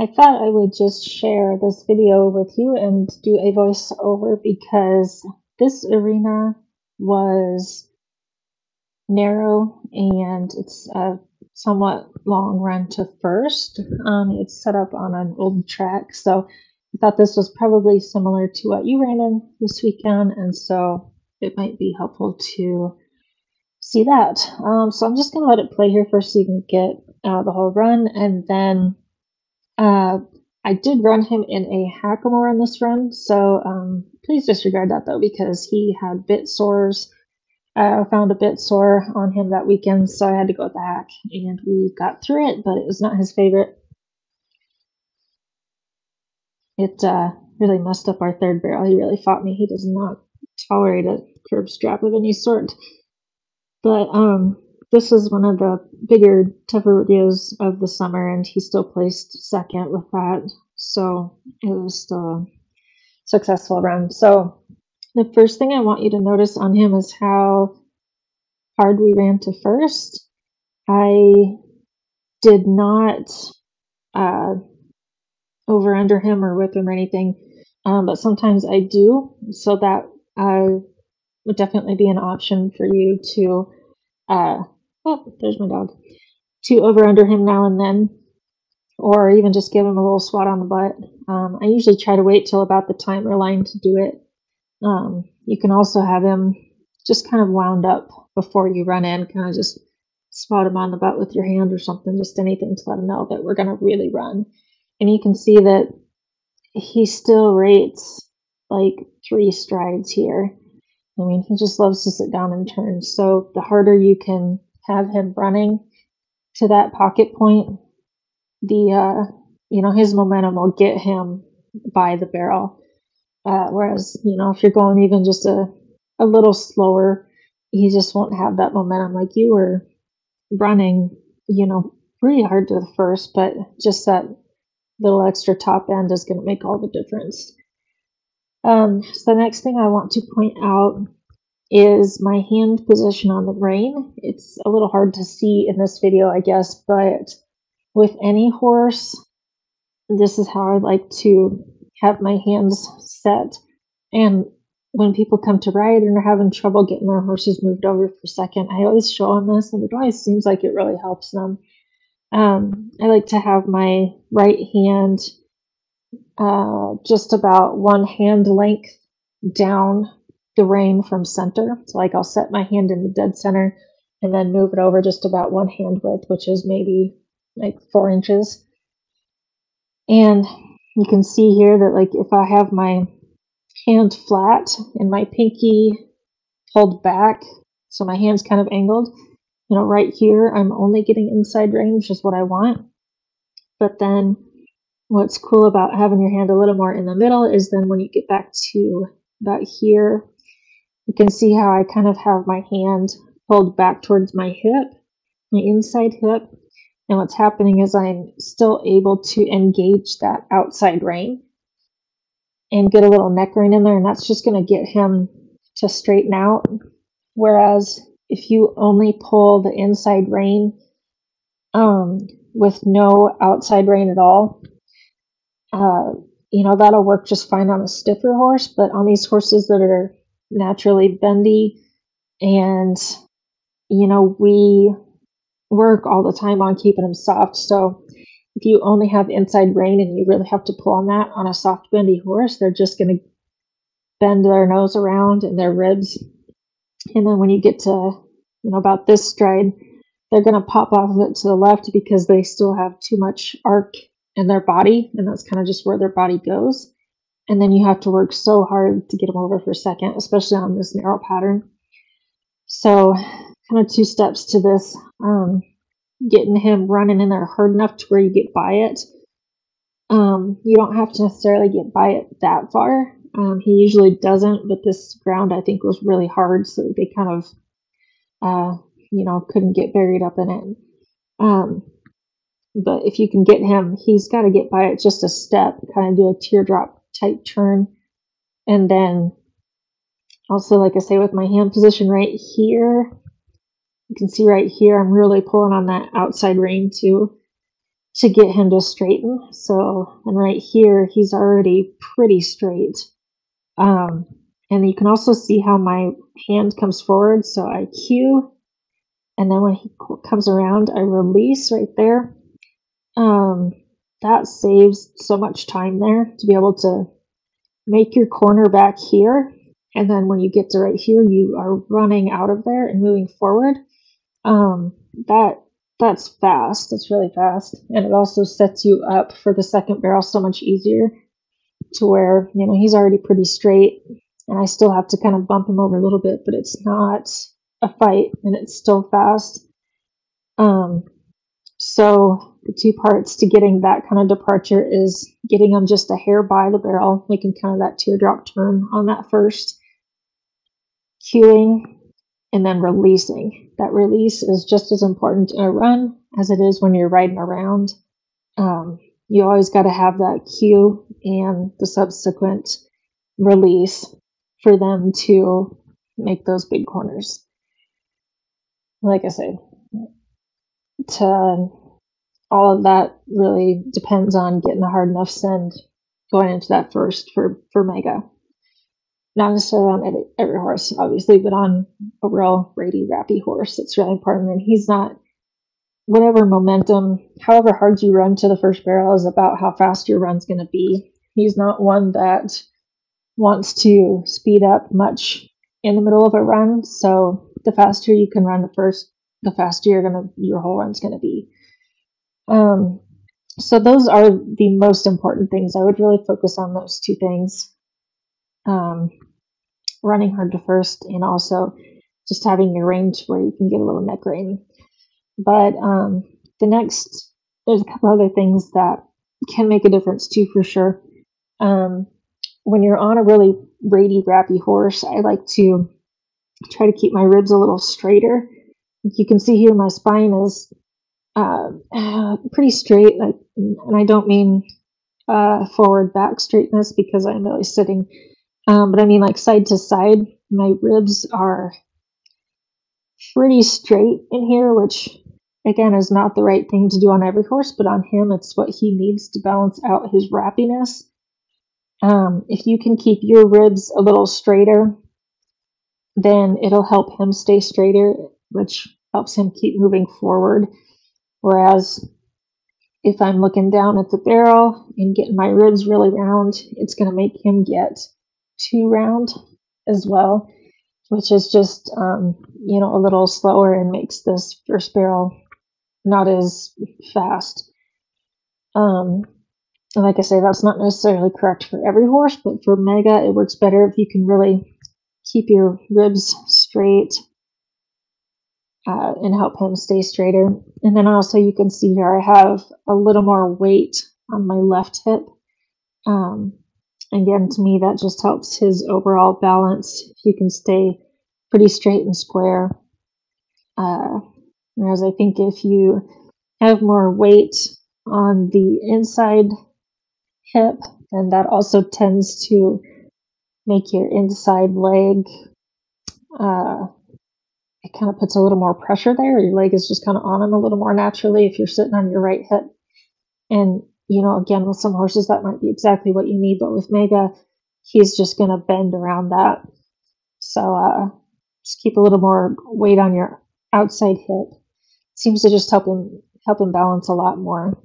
I thought I would just share this video with you and do a voiceover because this arena was narrow and it's a somewhat long run to first. It's set up on an old track, so I thought this was probably similar to what you ran in this weekend, and so it might be helpful to see that. So I'm just going to let it play here first so you can get the whole run, and then uh, I did run him in a hackamore in this run, so please disregard that though because he had bit sores. I found a bit sore on him that weekend, so I had to go with the hack, and we got through it, but it was not his favorite. It really messed up our third barrel. He really fought me. He does not tolerate a curb strap of any sort. But this was one of the bigger, tougher videos of the summer, and he still placed second with that. So it was still a successful run. So the first thing I want you to notice on him is how hard we ran to first. I did not over under him or whip him or anything, but sometimes I do. So that would definitely be an option for you to, oh, there's my dog, to over under him now and then, or even just give him a little swat on the butt. I usually try to wait till about the timer line to do it. You can also have him just kind of wound up before you run in, kind of just swat him on the butt with your hand or something, just anything to let him know that we're going to really run. And you can see that he still rates like 3 strides here. I mean, he just loves to sit down and turn. So the harder you can have him running to that pocket point, the his momentum will get him by the barrel. Whereas, if you're going even just a little slower, he just won't have that momentum. Like you were running, pretty hard to the first, but just that little extra top end is going to make all the difference. So the next thing I want to point out is my hand position on the rein. It's a little hard to see in this video, I guess, but with any horse, this is how I like to have my hands set. And when people come to ride and are having trouble getting their horses moved over for second, I always show them this, and it always seems like it really helps them. I like to have my right hand just about one hand length down the rein from center. So like I'll set my hand in the dead center and then move it over just about one hand width, which is maybe like 4 inches. And you can see here that like if I have my hand flat and my pinky pulled back, so my hand's kind of angled, right here I'm only getting inside rein, which is what I want. But then what's cool about having your hand a little more in the middle is then when you get back to about here, you can see how I kind of have my hand pulled back towards my hip, my inside hip. And what's happening is I'm still able to engage that outside rein and get a little neck rein in there, and that's just going to get him to straighten out. Whereas if you only pull the inside rein with no outside rein at all, that'll work just fine on a stiffer horse, but on these horses that are naturally bendy and, we work all the time on keeping them soft. So if you only have inside rein and you really have to pull on that on a soft bendy horse, they're just going to bend their nose around and their ribs. And then when you get to, about this stride, they're going to pop off of it to the left because they still have too much arc in their body, and that's kind of just where their body goes. And then you have to work so hard to get them over for second, especially on this narrow pattern. So kind of 2 steps to this, getting him running in there hard enough to where you get by it. You don't have to necessarily get by it that far. He usually doesn't, but this ground I think was really hard, so they kind of, couldn't get buried up in it. But if you can get him, he's got to get by it just a step, kind of do a teardrop type turn. And then also, like I say, with my hand position right here, you can see right here, I'm really pulling on that outside rein too to get him to straighten. So, and right here, he's already pretty straight. And you can also see how my hand comes forward. So I cue, and then when he comes around, I release right there. That saves so much time there to be able to make your corner back here. And then when you get to right here, you are running out of there and moving forward. That's fast. That's really fast. And it also sets you up for the second barrel so much easier to where, he's already pretty straight and I still have to kind of bump him over a little bit, but it's not a fight and it's still fast. So the two parts to getting that kind of departure is getting them just a hair by the barrel, making kind of that teardrop turn on that first, cueing, and then releasing. That release is just as important in a run as it is when you're riding around. You always got to have that cue and the subsequent release for them to make those big corners. Like I said, all of that really depends on getting a hard enough send going into that first for Mega. Not necessarily on every horse, obviously, but on a real rady, rappy horse, it's really important. And he's not, whatever momentum, however hard you run to the first barrel is about how fast your run's going to be. He's not one that wants to speed up much in the middle of a run. So the faster you can run the first, the faster your whole run's going to be. So those are the most important things. I would really focus on those two things. Running hard to first and also just having your range where you can get a little neck rein. But there's a couple other things that can make a difference too, for sure. When you're on a really rady, rappy horse, I like to try to keep my ribs a little straighter. You can see here my spine is pretty straight, and I don't mean forward back straightness because I'm really sitting, but I mean like side to side. My ribs are pretty straight in here, which again is not the right thing to do on every horse, but on him it's what he needs to balance out his rappiness. If you can keep your ribs a little straighter, then it'll help him stay straighter, which helps him keep moving forward. Whereas if I'm looking down at the barrel and getting my ribs really round, it's going to make him get too round as well, which is just, a little slower and makes this first barrel not as fast. And like I say, that's not necessarily correct for every horse, but for Mega, it works better if you can really keep your ribs straight and help him stay straighter. And then also you can see here I have a little more weight on my left hip. Again, to me, that just helps his overall balance. If you can stay pretty straight and square. Whereas I think if you have more weight on the inside hip, then that also tends to make your inside leg, it kind of puts a little more pressure there. Your leg is just kind of on him a little more naturally if you're sitting on your right hip. And, again, with some horses, that might be exactly what you need. But with Mega, he's just going to bend around that. So just keep a little more weight on your outside hip. Seems to just help him balance a lot more.